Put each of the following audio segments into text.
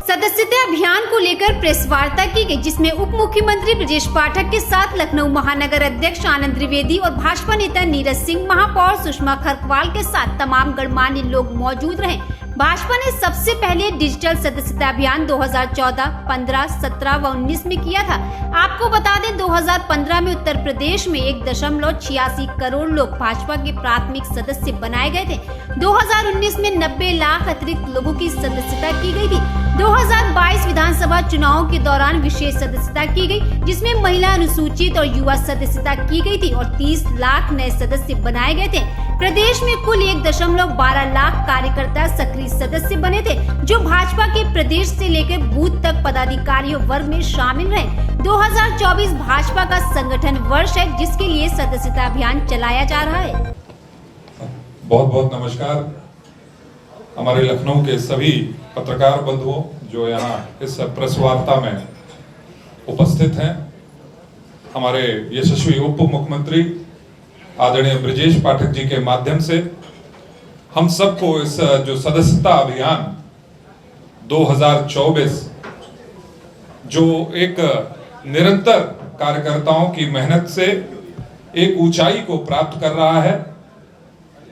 सदस्यता अभियान को लेकर प्रेस वार्ता की गई, जिसमें उप मुख्यमंत्री ब्रजेश पाठक के साथ लखनऊ महानगर अध्यक्ष आनंद द्विवेदी और भाजपा नेता नीरज सिंह, महापौर सुषमा खरकवाल के साथ तमाम गणमान्य लोग मौजूद रहे। भाजपा ने सबसे पहले डिजिटल सदस्यता अभियान 2014, 15, 17 व 19 में किया था। आपको बता दें 2015 में उत्तर प्रदेश में 1.86 करोड़ लोग भाजपा के प्राथमिक सदस्य बनाए गए थे। 2019 में 90 लाख अतिरिक्त लोगों की सदस्यता की गई थी। 2022 विधानसभा चुनाव के दौरान विशेष सदस्यता की गई, जिसमें महिला, अनुसूचित और युवा सदस्यता की गई थी और 30 लाख नए सदस्य बनाए गए थे। प्रदेश में कुल 1.12 लाख कार्यकर्ता सक्रिय सदस्य बने थे, जो भाजपा के प्रदेश से लेकर बूथ तक पदाधिकारियों वर्ग में शामिल रहे। 2024 भाजपा का संगठन वर्ष है, जिसके लिए सदस्यता अभियान चलाया जा रहा है। बहुत बहुत नमस्कार हमारे लखनऊ के सभी पत्रकार बंधुओं जो यहाँ इस प्रेस वार्ता में उपस्थित हैं। हमारे यशस्वी उप मुख्यमंत्री आदरणीय ब्रजेश पाठक जी के माध्यम से हम सबको इस जो सदस्यता अभियान 2024 जो एक निरंतर कार्यकर्ताओं की मेहनत से एक ऊंचाई को प्राप्त कर रहा है,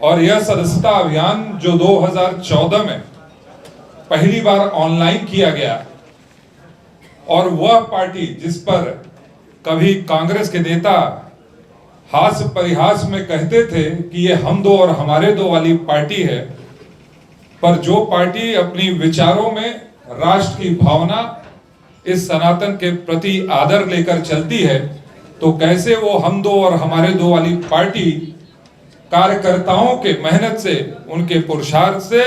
और यह सदस्यता अभियान जो 2014 में पहली बार ऑनलाइन किया गया, और वह पार्टी जिस पर कभी कांग्रेस के नेता हास परिहास में कहते थे कि ये हम दो और हमारे दो वाली पार्टी है, पर जो पार्टी अपनी विचारों में राष्ट्र की भावना, इस सनातन के प्रति आदर लेकर चलती है, तो कैसे वो हम दो और हमारे दो वाली पार्टी कार्यकर्ताओं के मेहनत से, उनके पुरुषार्थ से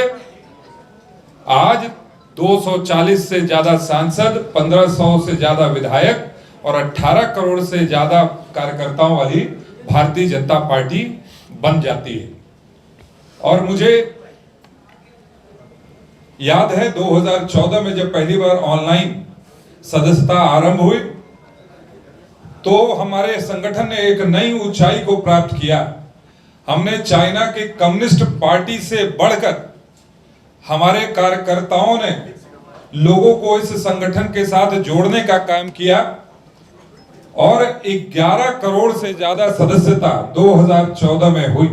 आज 240 से ज्यादा सांसद, 1500 से ज्यादा विधायक और 18 करोड़ से ज्यादा कार्यकर्ताओं वाली भारतीय जनता पार्टी बन जाती है। और मुझे याद है 2014 में जब पहली बार ऑनलाइन सदस्यता आरंभ हुई, तो हमारे संगठन ने एक नई ऊंचाई को प्राप्त किया। हमने चाइना के कम्युनिस्ट पार्टी से बढ़कर हमारे कार्यकर्ताओं ने लोगों को इस संगठन के साथ जोड़ने का काम किया, और 11 करोड़ से ज्यादा सदस्यता 2014 में हुई।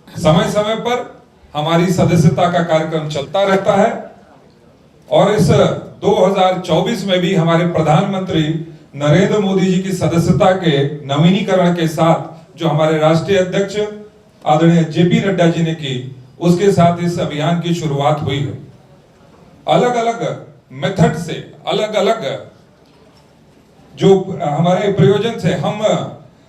समय समय पर हमारी सदस्यता का कार्यक्रम चलता रहता है, और इस 2024 में भी हमारे प्रधानमंत्री नरेंद्र मोदी जी की सदस्यता के नवीनीकरण के साथ जो हमारे राष्ट्रीय अध्यक्ष आदरणीय जेपी नड्डा जी ने की, उसके साथ इस अभियान की शुरुआत हुई है। अलग अलग मेथड से, अलग अलग जो हमारे प्रयोजन से हम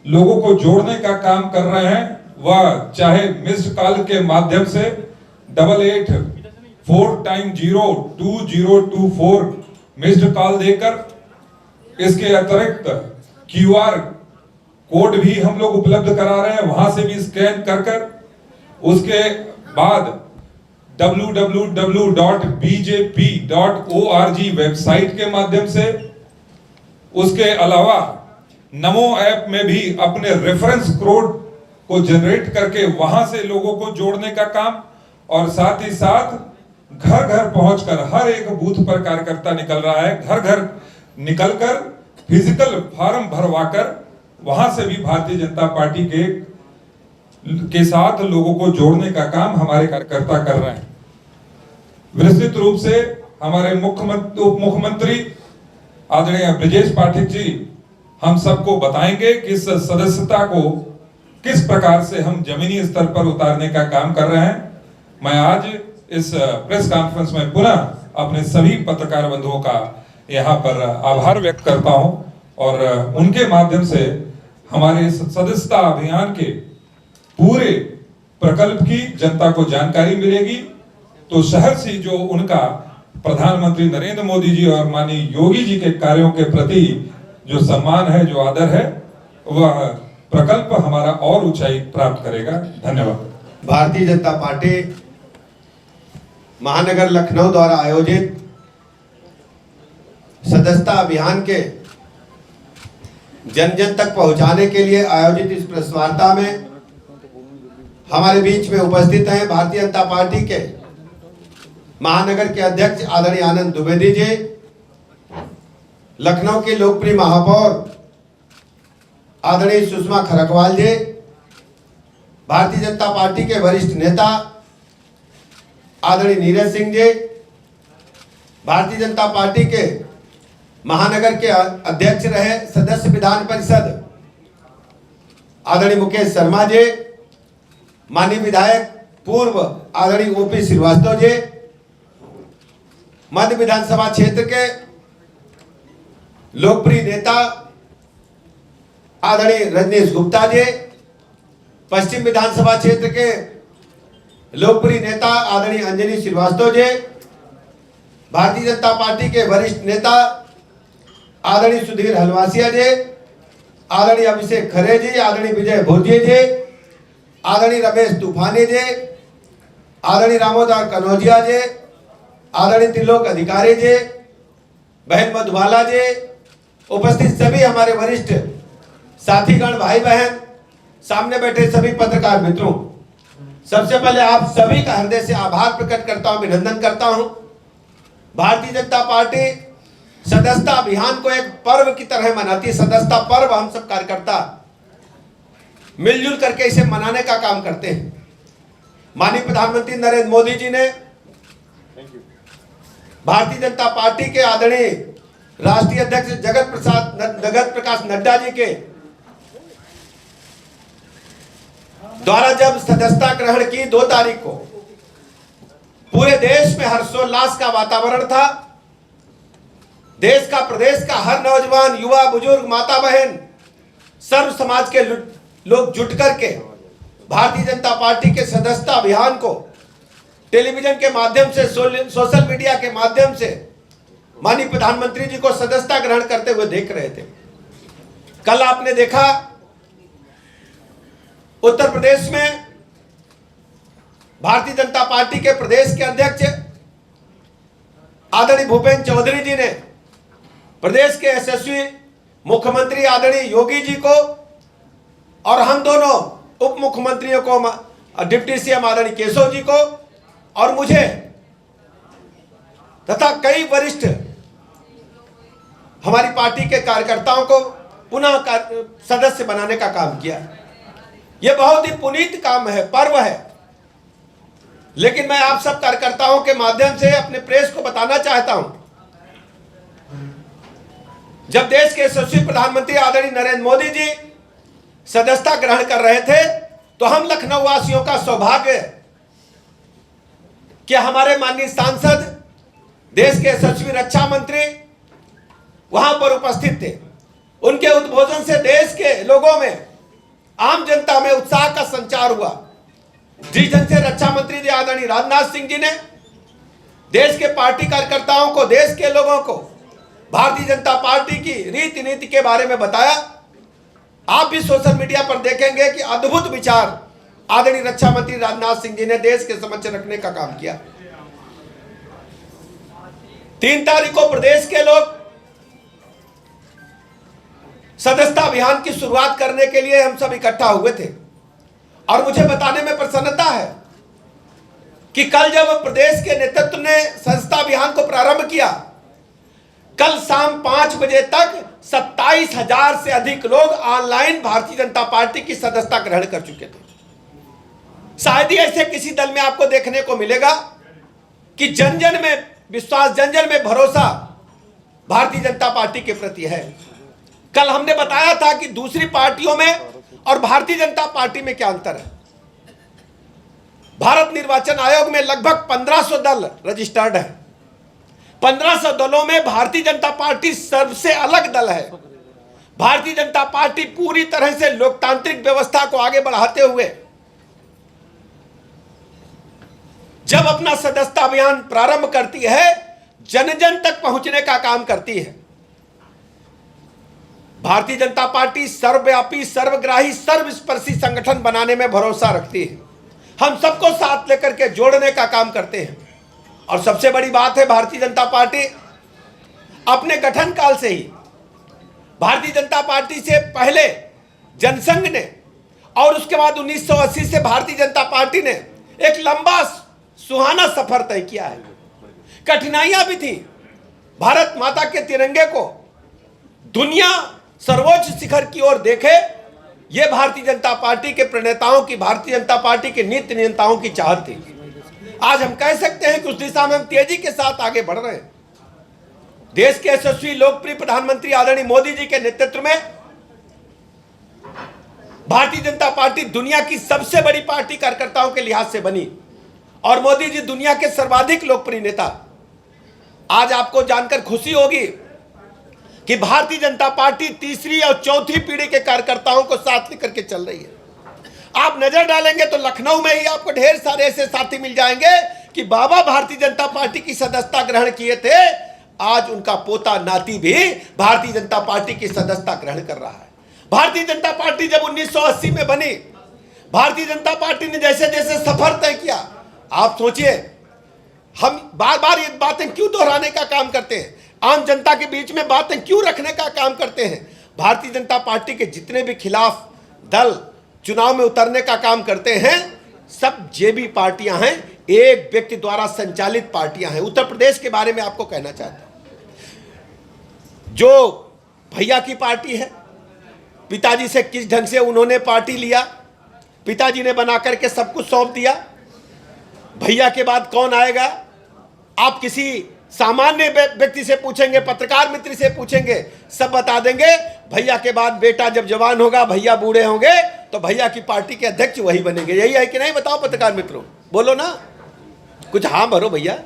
लोगों को जोड़ने का काम कर रहे हैं, वह चाहे मिस्ड कॉल के माध्यम से 8884 मिस्ड कॉल देकर, इसके अतिरिक्त QR कोड भी हम लोग उपलब्ध करा रहे हैं, वहां से भी स्कैन कर उसके बाद www.bjp.org वेबसाइट के माध्यम से, उसके अलावा नमो ऐप में भी अपने रेफरेंस कोड को जनरेट करके वहां से लोगों को जोड़ने का काम, और साथ ही साथ घर घर पहुंचकर हर एक बूथ पर कार्यकर्ता निकल रहा है, घर घर निकलकर फिजिकल फॉर्म भरवाकर वहां से भी भारतीय जनता पार्टी के साथ लोगों को जोड़ने का काम हमारे कार्यकर्ता कर रहे हैं। विस्तृत रूप से हमारे उप मुख्यमंत्री आदरणीय ब्रजेश पाठक जी हम सबको बताएंगे कि इस सदस्यता को किस प्रकार से हम जमीनी स्तर पर उतारने का काम कर रहे हैं। मैं आज इस प्रेस कॉन्फ्रेंस में पुनः अपने सभी पत्रकार बंधुओं का यहाँ पर आभार व्यक्त करता हूँ, और उनके माध्यम से हमारे इस सदस्यता अभियान के पूरे प्रकल्प की जनता को जानकारी मिलेगी। तो शहर से जो उनका प्रधानमंत्री नरेंद्र मोदी जी और माननीय योगी जी के कार्यों के प्रति जो सम्मान है, जो आदर है, वह प्रकल्प हमारा और ऊंचाई प्राप्त करेगा। धन्यवाद। भारतीय जनता पार्टी महानगर लखनऊ द्वारा आयोजित सदस्यता अभियान के जन जन तक पहुंचाने के लिए आयोजित इस प्रेस वार्ता में हमारे बीच में उपस्थित हैं भारतीय जनता पार्टी के महानगर के अध्यक्ष आदरणीय आनंद द्विवेदी जी, लखनऊ के लोकप्रिय महापौर आदरणीय सुषमा खरकवाल जी, भारतीय जनता पार्टी के वरिष्ठ नेता आदरणीय नीरज सिंह जी, भारतीय जनता पार्टी के महानगर के अध्यक्ष रहे सदस्य विधान परिषद आदरणीय मुकेश शर्मा जी, माननीय विधायक पूर्व आदरणीय ओपी श्रीवास्तव जी, मध्य विधानसभा क्षेत्र के लोकप्रिय नेता आदरणीय रजनीश गुप्ता जी, पश्चिम विधानसभा क्षेत्र के लोकप्रिय नेता आदरणीय अंजनी श्रीवास्तव जी, भारतीय जनता पार्टी के वरिष्ठ नेता आदरणीय सुधीर हलवासिया जी, आदरणीय अभिषेक खरे जी, आदरणीय विजय भोजिया जी, आदरणीय रमेश तूफानी जी, आदरणीय रामोदार कनौजिया जी, आदरणीय त्रिलोक अधिकारी जी, बहन मधुबाला जी, उपस्थित सभी हमारे वरिष्ठ साथीगण, भाई बहन, सामने बैठे सभी पत्रकार मित्रों, सबसे पहले आप सभी का हृदय से आभार प्रकट करता हूं, अभिनंदन करता हूं। भारतीय जनता पार्टी सदस्यता अभियान को एक पर्व की तरह मनाती है। सदस्यता पर्व हम सब कार्यकर्ता मिलजुल करके इसे मनाने का काम करते हैं। माननीय प्रधानमंत्री नरेंद्र मोदी जी ने भारतीय जनता पार्टी के आदरणीय राष्ट्रीय अध्यक्ष जगत प्रकाश नड्डा जी के द्वारा जब सदस्यता ग्रहण की 2 तारीख को, पूरे देश में हर्षोल्लास का वातावरण था। देश का, प्रदेश का हर नौजवान, युवा, बुजुर्ग, माता बहन, सर्व समाज के लोग जुट करके भारतीय जनता पार्टी के सदस्यता अभियान को टेलीविजन के माध्यम से, सोशल मीडिया के माध्यम से माननीय प्रधानमंत्री जी को सदस्यता ग्रहण करते हुए देख रहे थे। कल आपने देखा उत्तर प्रदेश में भारतीय जनता पार्टी के प्रदेश के अध्यक्ष आदरणीय भूपेंद्र चौधरी जी ने प्रदेश के यशस्वी मुख्यमंत्री आदरणीय योगी जी को और हम दोनों उप मुख्यमंत्रियों को, डिप्टी सीएम आदरणीय केशव जी को और मुझे तथा कई वरिष्ठ हमारी पार्टी के कार्यकर्ताओं को पुनः सदस्य बनाने का काम किया। यह बहुत ही पुनीत काम है, पर्व है। लेकिन मैं आप सब कार्यकर्ताओं के माध्यम से अपने प्रेस को बताना चाहता हूं, जब देश के यशस्वी प्रधानमंत्री आदरणीय नरेंद्र मोदी जी सदस्यता ग्रहण कर रहे थे तो हम लखनऊ वासियों का सौभाग्य कि हमारे माननीय सांसद, देश के यशस्वी रक्षा मंत्री वहां पर उपस्थित थे। उनके उद्बोधन से देश के लोगों में, आम जनता में उत्साह का संचार हुआ। जिस ढंग से रक्षा मंत्री जी आदरणीय राजनाथ सिंह जी ने देश के पार्टी कार्यकर्ताओं को, देश के लोगों को भारतीय जनता पार्टी की रीति नीति के बारे में बताया, आप भी सोशल मीडिया पर देखेंगे कि अद्भुत विचार आदरणीय रक्षा मंत्री राजनाथ सिंह जी ने देश के समक्ष रखने का काम किया। 3 तारीख को प्रदेश के लोग सदस्यता अभियान की शुरुआत करने के लिए हम सब इकट्ठा हुए थे और मुझे बताने में प्रसन्नता है कि कल जब प्रदेश के नेतृत्व ने सदस्यता अभियान को प्रारंभ किया, कल शाम 5 बजे तक 27,000 से अधिक लोग ऑनलाइन भारतीय जनता पार्टी की सदस्यता ग्रहण कर चुके थे। शायद ही ऐसे किसी दल में आपको देखने को मिलेगा कि जन जन में विश्वास, जन जन में भरोसा भारतीय जनता पार्टी के प्रति है। कल हमने बताया था कि दूसरी पार्टियों में और भारतीय जनता पार्टी में क्या अंतर है। भारत निर्वाचन आयोग में लगभग 1500 दल रजिस्टर्ड है। 1500 दलों में भारतीय जनता पार्टी सबसे अलग दल है। भारतीय जनता पार्टी पूरी तरह से लोकतांत्रिक व्यवस्था को आगे बढ़ाते हुए जब अपना सदस्यता अभियान प्रारंभ करती है, जन जन तक पहुंचने का काम करती है। भारतीय जनता पार्टी सर्वव्यापी, सर्वग्राही, सर्वस्पर्शी संगठन बनाने में भरोसा रखती है। हम सबको साथ लेकर के जोड़ने का काम करते हैं। और सबसे बड़ी बात है, भारतीय जनता पार्टी अपने गठन काल से ही, भारतीय जनता पार्टी से पहले जनसंघ ने और उसके बाद 1980 से भारतीय जनता पार्टी ने एक लंबा सुहाना सफर तय किया है। कठिनाइयां भी थी। भारत माता के तिरंगे को दुनिया सर्वोच्च शिखर की ओर देखे, यह भारतीय जनता पार्टी के प्रणेताओं की, भारतीय जनता पार्टी के नीति नियंताओं की चाहत थी। आज हम कह सकते हैं कि उस दिशा में हम तेजी के साथ आगे बढ़ रहे हैं। देश के यशस्वी लोकप्रिय प्रधानमंत्री आदरणीय मोदी जी के नेतृत्व में भारतीय जनता पार्टी दुनिया की सबसे बड़ी पार्टी कार्यकर्ताओं के लिहाज से बनी और मोदी जी दुनिया के सर्वाधिक लोकप्रिय नेता। आज आपको जानकर खुशी होगी कि भारतीय जनता पार्टी तीसरी और चौथी पीढ़ी के कार्यकर्ताओं को साथ लेकर के चल रही है। आप नजर डालेंगे तो लखनऊ में ही आपको ढेर सारे ऐसे साथी मिल जाएंगे कि बाबा भारतीय जनता पार्टी की सदस्यता ग्रहण किए थे, आज उनका पोता नाती भी भारतीय जनता पार्टी की सदस्यता ग्रहण कर रहा है। भारतीय जनता पार्टी जब 1980 में बनी, भारतीय जनता पार्टी ने जैसे जैसे सफर तय किया, आप सोचिए हम बार बार ये बातें क्यों दोहराने का काम करते हैं, आम जनता के बीच में बातें क्यों रखने का काम करते हैं। भारतीय जनता पार्टी के जितने भी खिलाफ दल चुनाव में उतरने का काम करते हैं, सब जेबी पार्टियां हैं, एक व्यक्ति द्वारा संचालित पार्टियां हैं। उत्तर प्रदेश के बारे में आपको कहना चाहता हूं, जो भैया की पार्टी है, पिताजी से किस ढंग से उन्होंने पार्टी लिया, पिताजी ने बना करके सब कुछ सौंप दिया। भैया के बाद कौन आएगा, आप किसी सामान्य व्यक्ति से पूछेंगे, पत्रकार मित्र से पूछेंगे, सब बता देंगे भैया के बाद बेटा जब जवान होगा, भैया बूढ़े होंगे तो भैया की पार्टी के अध्यक्ष वही बनेंगे। यही है कि नहीं, बताओ पत्रकार मित्रों, बोलो ना, कुछ हाँ भरो भैया,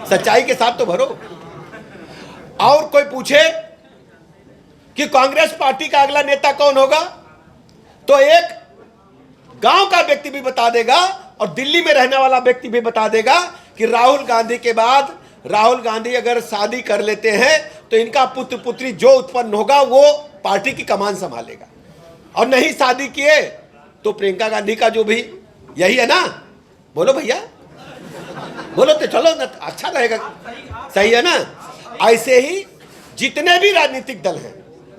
सच्चाई के साथ तो भरो। और कोई पूछे कि कांग्रेस पार्टी का अगला नेता कौन होगा, तो एक गांव का व्यक्ति भी बता देगा और दिल्ली में रहने वाला व्यक्ति भी बता देगा कि राहुल गांधी के बाद, राहुल गांधी अगर शादी कर लेते हैं तो इनका पुत्र पुत्री जो उत्पन्न होगा वो पार्टी की कमान संभालेगा, और नहीं शादी किए तो प्रियंका गांधी का जो भी, यही है ना, बोलो भैया, बोलो तो चलो ना, अच्छा रहेगा, सही है ना। ऐसे ही जितने भी राजनीतिक दल हैं,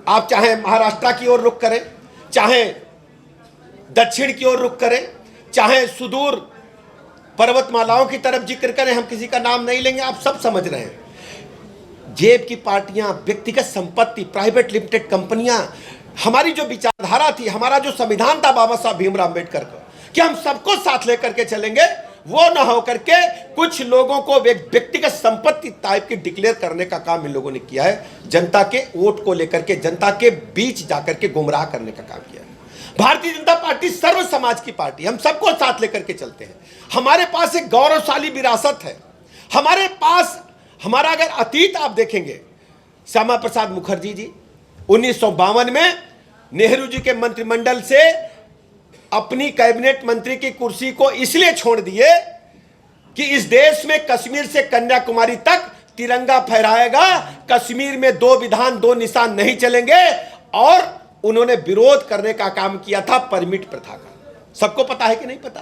आप चाहे महाराष्ट्र की ओर रुख करें, चाहे दक्षिण की ओर रुख करें, चाहे सुदूर पर्वतमालाओं की तरफ जिक्र करें, हम किसी का नाम नहीं लेंगे, आप सब समझ रहे हैं। जेब की पार्टियां, व्यक्तिगत संपत्ति, प्राइवेट लिमिटेड कंपनियां, हमारी जो विचारधारा थी, हमारा जो संविधान था बाबा साहब भीमराव अम्बेडकर का, कि हम सबको साथ लेकर के चलेंगे, वो ना हो करके कुछ लोगों को व्यक्तिगत संपत्ति टाइप की डिक्लेयर करने का काम इन लोगों ने किया है। जनता के वोट को लेकर के, जनता के बीच जाकर के गुमराह करने का काम किया है। भारतीय जनता पार्टी सर्व समाज की पार्टी, हम सबको साथ लेकर के चलते हैं। हमारे पास एक गौरवशाली विरासत है। हमारे पास, हमारा अगर अतीत आप देखेंगे, श्यामा प्रसाद मुखर्जी जी 1952 में नेहरू जी के मंत्रिमंडल से अपनी कैबिनेट मंत्री की कुर्सी को इसलिए छोड़ दिए कि इस देश में कश्मीर से कन्याकुमारी तक तिरंगा फहराएगा, कश्मीर में दो विधान दो निशान नहीं चलेंगे, और उन्होंने विरोध करने का काम किया था परमिट प्रथा का। सबको पता है कि नहीं पता?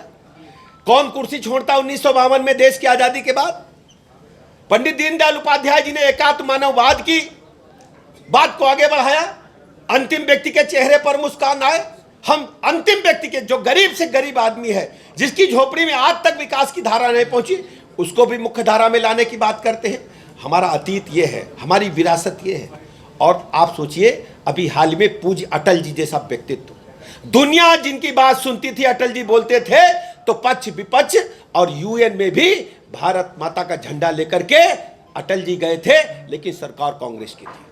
कौन कुर्सी छोड़ता 1952 में देश की आजादी के बाद? पंडित दीनदयाल उपाध्याय जी ने एकात्म मानववाद की बात को आगे बढ़ाया, अंतिम व्यक्ति के चेहरे पर मुस्कान आए। हम अंतिम व्यक्ति के, जो गरीब से गरीब आदमी है, जिसकी झोपड़ी में आज तक विकास की धारा नहीं पहुंची, उसको भी मुख्य धारा में लाने की बात करते हैं। हमारा अतीत ये है, हमारी विरासत ये है। और आप सोचिए, अभी हाल में पूज्य अटल जी जैसा व्यक्तित्व, दुनिया जिनकी बात सुनती थी, अटल जी बोलते थे तो पक्ष विपक्ष और यूएन में भी भारत माता का झंडा लेकर के अटल जी गए थे, लेकिन सरकार कांग्रेस की थी।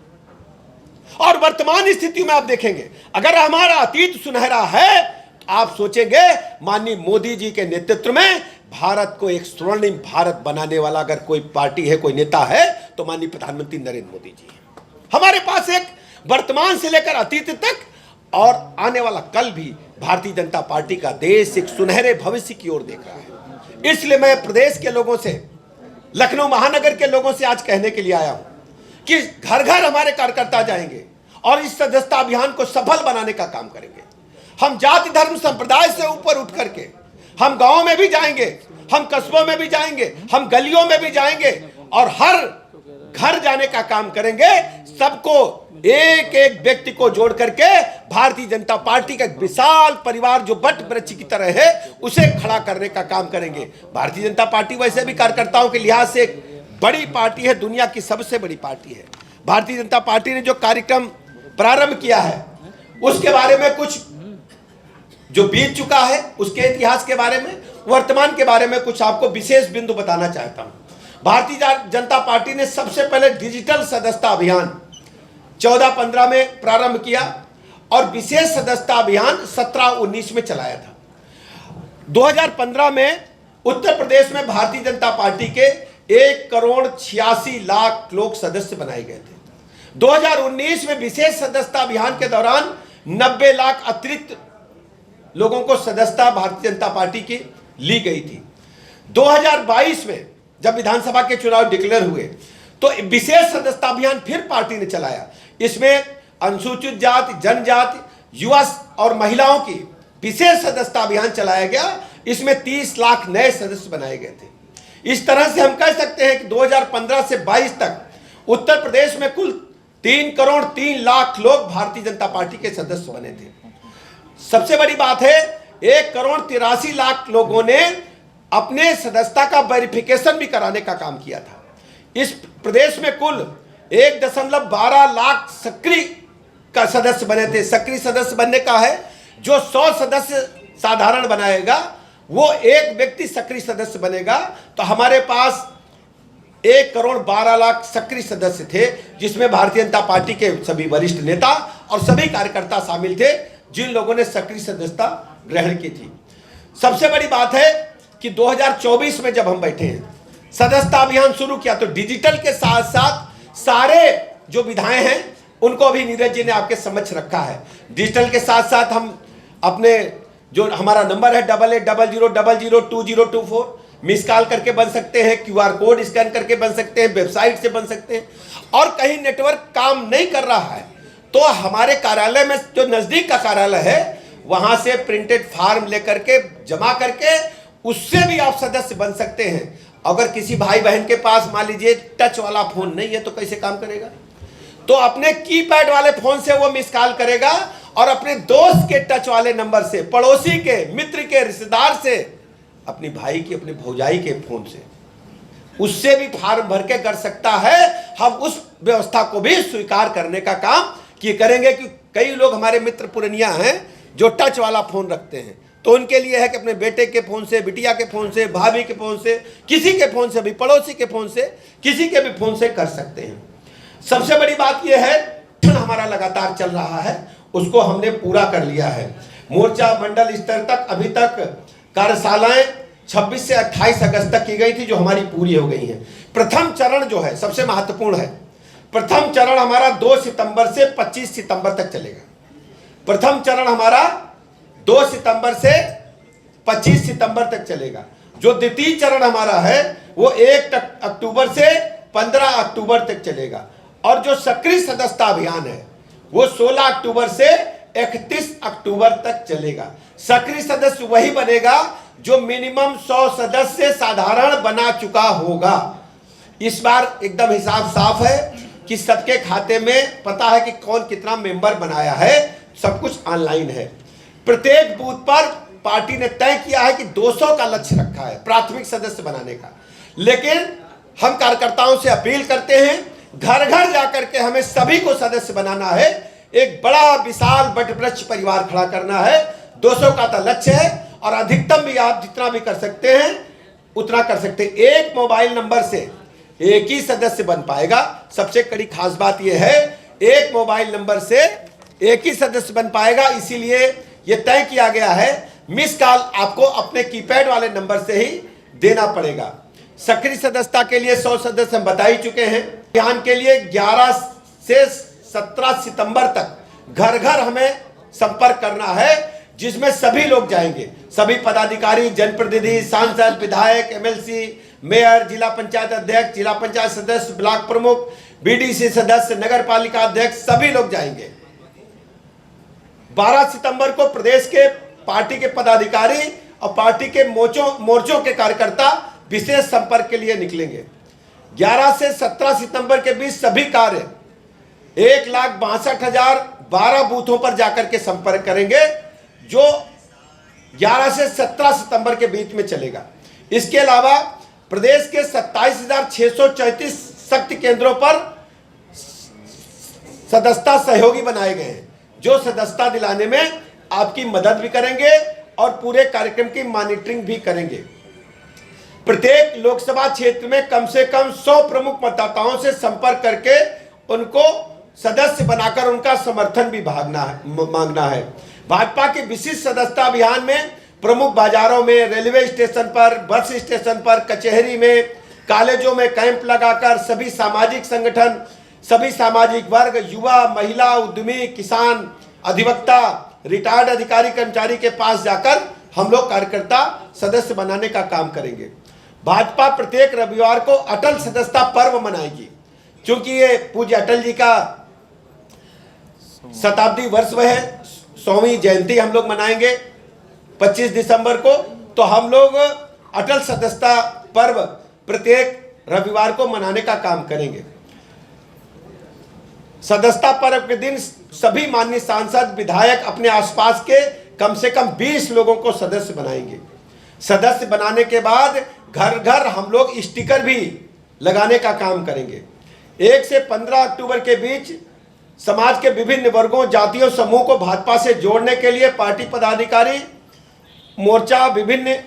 और वर्तमान स्थिति में आप देखेंगे, अगर हमारा अतीत सुनहरा है, आप सोचेंगे माननीय मोदी जी के नेतृत्व में भारत को एक स्वर्णिम भारत बनाने वाला अगर कोई पार्टी है, कोई नेता है, तो माननीय प्रधानमंत्री नरेंद्र मोदी जी है। हमारे पास एक वर्तमान से लेकर अतीत तक और आने वाला कल भी भारतीय जनता पार्टी का देश एक सुनहरे भविष्य की ओर देख रहा है। इसलिए मैं प्रदेश के लोगों से, लखनऊ महानगर के लोगों से आज कहने के लिए आया हूं कि घर घर हमारे कार्यकर्ता जाएंगे और इस सदस्यता अभियान को सफल बनाने का काम करेंगे। हम जाति धर्म संप्रदाय से ऊपर उठ करके हम गांव में भी जाएंगे, हम कस्बों में भी जाएंगे, हम गलियों में भी जाएंगे और हर घर जाने का काम करेंगे। सबको, एक एक व्यक्ति को जोड़ करके भारतीय जनता पार्टी का एक विशाल परिवार जो वट वृक्ष की तरह है, उसे खड़ा करने का काम करेंगे। भारतीय जनता पार्टी वैसे भी कार्यकर्ताओं के लिहाज से बड़ी पार्टी है, दुनिया की सबसे बड़ी पार्टी है। भारतीय जनता पार्टी ने जो कार्यक्रम प्रारंभ किया है उसके बारे में कुछ जो बीत चुका है उसके इतिहास के बारे में, वर्तमान के बारे में कुछ आपको विशेष बिंदु बताना चाहता हूं। भारतीय जनता पार्टी ने सबसे पहले डिजिटल सदस्यता अभियान 14-15 में प्रारंभ किया और विशेष सदस्यता अभियान 17-19 में चलाया था। 2015 में उत्तर प्रदेश में भारतीय जनता पार्टी के 1,86,00,000 लोग सदस्य बनाए गए थे। 2019 में विशेष सदस्यता अभियान के दौरान 90 लाख अतिरिक्त लोगों को सदस्यता भारतीय जनता पार्टी की ली गई थी। 2022 में जब विधानसभा के चुनाव डिक्लेयर हुए तो विशेष सदस्यता अभियान फिर पार्टी ने चलाया। इसमें अनुसूचित जाति, जनजाति, युवा और महिलाओं की विशेष सदस्यता अभियान चलाया गया। इसमें 30 लाख नए सदस्य बनाए गए थे। इस तरह से हम कह सकते हैं कि 2015 से 22 तक उत्तर प्रदेश में कुल 3,03,00,000 लोग भारतीय जनता पार्टी के सदस्य बने थे। सबसे बड़ी बात है 1,83,00,000 लोगों ने अपने सदस्यता का वेरिफिकेशन भी कराने का काम किया था। इस प्रदेश में कुल 1.12 लाख सक्रिय का सदस्य बने थे। सक्रिय सदस्य बनने का है जो 100 सदस्य साधारण बनाएगा वो एक व्यक्ति सक्रिय सदस्य बनेगा। तो हमारे पास 1,12,00,000 सक्रिय सदस्य थे, जिसमें भारतीय जनता पार्टी के सभी वरिष्ठ नेता और सभी कार्यकर्ता शामिल थे जिन लोगों ने सक्रिय सदस्यता ग्रहण की थी। सबसे बड़ी बात है कि 2024 में जब हम बैठे हैं, सदस्यता अभियान शुरू किया, तो डिजिटल के साथ साथ सारे जो विधाएं हैं उनको भी नीरज जी ने आपके समक्ष रखा है। डिजिटल के साथ साथ हम अपने जो हमारा नंबर है 8800002024 मिस कॉल करके बन सकते हैं, QR कोड स्कैन करके बन सकते हैं, वेबसाइट से बन सकते हैं। और कहीं नेटवर्क काम नहीं कर रहा है तो हमारे कार्यालय में जो नजदीक का कार्यालय है वहां से प्रिंटेड फॉर्म लेकर के जमा करके उससे भी आप सदस्य बन सकते हैं। अगर किसी भाई बहन के पास मान लीजिए टच वाला फोन नहीं है तो कैसे काम करेगा, तो अपने कीपैड वाले फोन से वो मिस कॉल करेगा और अपने दोस्त के टच वाले नंबर से, पड़ोसी के, मित्र के, रिश्तेदार से, अपनी भाई की, अपने भौजाई के फोन से, उससे भी फॉर्म भर के कर सकता है। हम उस व्यवस्था को भी स्वीकार करने का काम कि करेंगे कि कई लोग हमारे मित्र पुरनिया हैं जो टच वाला फोन रखते हैं, तो उनके लिए है कि अपने बेटे के फोन से, बिटिया के फोन से, भाभी के फोन से, किसी के फोन से भी, पड़ोसी के फोन से, किसी के भी फोन से कर सकते हैं। सबसे बड़ी बात यह है हमारा लगातार चल रहा है, उसको हमने पूरा कर लिया है। मोर्चा मंडल स्तर तक अभी तक कार्यशालाएं 26 से 28 अगस्त तक की गई थी, जो हमारी पूरी हो गई हैं। प्रथम चरण जो है सबसे महत्वपूर्ण है। प्रथम चरण हमारा 2 सितंबर से 25 सितंबर तक चलेगा। प्रथम चरण हमारा 2 सितंबर से 25 सितंबर तक चलेगा। जो द्वितीय चरण हमारा है वो 1 अक्टूबर से 15 अक्टूबर तक चलेगा। और जो सक्रिय सदस्यता अभियान है वो 16 अक्टूबर से 31 अक्टूबर तक चलेगा। सक्रिय सदस्य वही बनेगा जो मिनिमम 100 सदस्य साधारण बना चुका होगा। इस बार एकदम हिसाब साफ है कि सबके खाते में पता है कि कौन कितना मेंबर बनाया है, सब कुछ ऑनलाइन है। प्रत्येक बूथ पर पार्टी ने तय किया है कि 200 का लक्ष्य रखा है प्राथमिक सदस्य बनाने का। लेकिन हम कार्यकर्ताओं से अपील करते हैं, घर घर जाकर के हमें सभी को सदस्य बनाना है। एक बड़ा विशाल वटवृक्ष परिवार खड़ा करना है। 200 का तो लक्ष्य है और अधिकतम भी आप जितना भी कर सकते हैं उतना कर सकते हैं। एक मोबाइल नंबर से एक ही सदस्य बन पाएगा। सबसे कड़ी खास बात यह है, एक मोबाइल नंबर से एक ही सदस्य बन पाएगा। इसीलिए यह तय किया गया है मिस कॉल आपको अपने कीपैड वाले नंबर से ही देना पड़ेगा। सक्रिय सदस्यता के लिए 100 सदस्य हम बता ही चुके हैं। अभियान के लिए 11 से 17 सितंबर तक घर घर हमें संपर्क करना है, जिसमें सभी लोग जाएंगे, सभी पदाधिकारी, जनप्रतिनिधि, सांसद, विधायक, MLC, मेयर, जिला पंचायत अध्यक्ष, जिला पंचायत सदस्य, ब्लॉक प्रमुख, BDC सदस्य, नगर पालिका अध्यक्ष, सभी लोग जाएंगे। 12 सितंबर को प्रदेश के पार्टी के पदाधिकारी और पार्टी के मोर्चों के कार्यकर्ता विशेष संपर्क के लिए निकलेंगे। 11 से 17 सितंबर के बीच सभी कार्य 1,62,012 बूथों पर जाकर के संपर्क करेंगे, जो 11 से 17 सितंबर के बीच में चलेगा। इसके अलावा प्रदेश के 27,634 शक्ति केंद्रों पर सदस्यता सहयोगी बनाए गए हैं, जो सदस्यता दिलाने में आपकी मदद भी करेंगे और पूरे कार्यक्रम की मॉनिटरिंग भी करेंगे। प्रत्येक लोकसभा क्षेत्र में कम से कम 100 प्रमुख मतदाताओं से संपर्क करके उनको सदस्य बनाकर उनका समर्थन भी मांगना है। भाजपा के विशिष्ट सदस्यता अभियान में प्रमुख बाजारों में, रेलवे स्टेशन पर, बस स्टेशन पर, कचहरी में, कॉलेजों में कैंप लगाकर सभी सामाजिक संगठन, सभी सामाजिक वर्ग, युवा, महिला, उद्यमी, किसान, अधिवक्ता, रिटायर्ड अधिकारी कर्मचारी के पास जाकर हम लोग कार्यकर्ता सदस्य बनाने का काम करेंगे। भाजपा प्रत्येक रविवार को अटल सदस्यता पर्व मनाएगी, क्योंकि ये पूज्य अटल जी का शताब्दी वर्ष है, 100वीं जयंती हम लोग मनाएंगे 25 दिसंबर को। तो हम लोग अटल सदस्यता पर्व प्रत्येक रविवार को मनाने का काम करेंगे। सदस्यता पर्व के दिन सभी माननीय सांसद, विधायक अपने आसपास के कम से कम 20 लोगों को सदस्य बनाएंगे। सदस्य बनाने के बाद घर घर हम लोग स्टिकर भी लगाने का काम करेंगे। 1 से 15 अक्टूबर के बीच समाज के विभिन्न वर्गों, जातियों, समूह को भाजपा से जोड़ने के लिए पार्टी पदाधिकारी मोर्चा, विभिन्न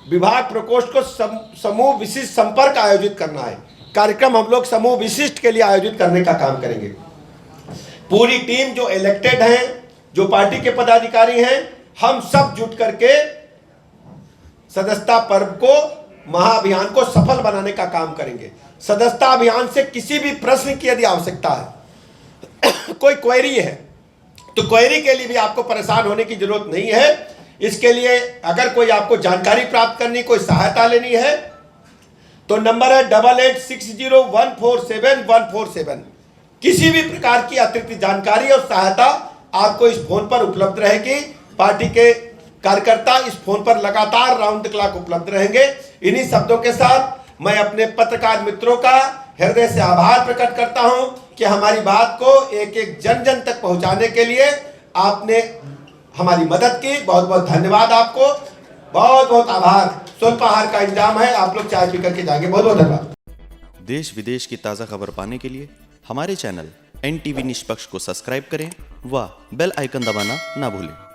विभाग प्रकोष्ठ को समूह विशिष्ट संपर्क आयोजित करना है। कार्यक्रम हम लोग समूह विशिष्ट के लिए आयोजित करने का काम करेंगे। पूरी टीम जो इलेक्टेड हैं, जो पार्टी के पदाधिकारी हैं, हम सब जुट करके सदस्यता पर्व को, महाअभियान को सफल बनाने का काम करेंगे। सदस्यता अभियान से किसी भी प्रश्न की यदि आवश्यकता है, कोई क्वेरी है, तो क्वेरी के लिए भी आपको परेशान होने की जरूरत नहीं है। इसके लिए अगर कोई आपको जानकारी प्राप्त करनी, कोई सहायता लेनी है, तो नंबर है 8860147147। किसी भी प्रकार की अतिरिक्त जानकारी और सहायता आपको इस फोन पर उपलब्ध रहेगी। पार्टी के कार्यकर्ता इस फोन पर लगातार राउंड द क्लॉक उपलब्ध रहेंगे। इन्हीं शब्दों के साथ मैं अपने पत्रकार मित्रों का हृदय से आभार प्रकट करता हूं कि हमारी बात को एक एक जन जन तक पहुंचाने के लिए आपने हमारी मदद की। बहुत बहुत धन्यवाद आपको, बहुत बहुत आभार। स्वल्पाहार का इंतजाम है, आप लोग चाय पी करके जाएंगे। बहुत बहुत धन्यवाद। देश विदेश की ताज़ा खबर पाने के लिए हमारे चैनल NTV निष्पक्ष को सब्सक्राइब करें व बेल आइकन दबाना ना भूलें।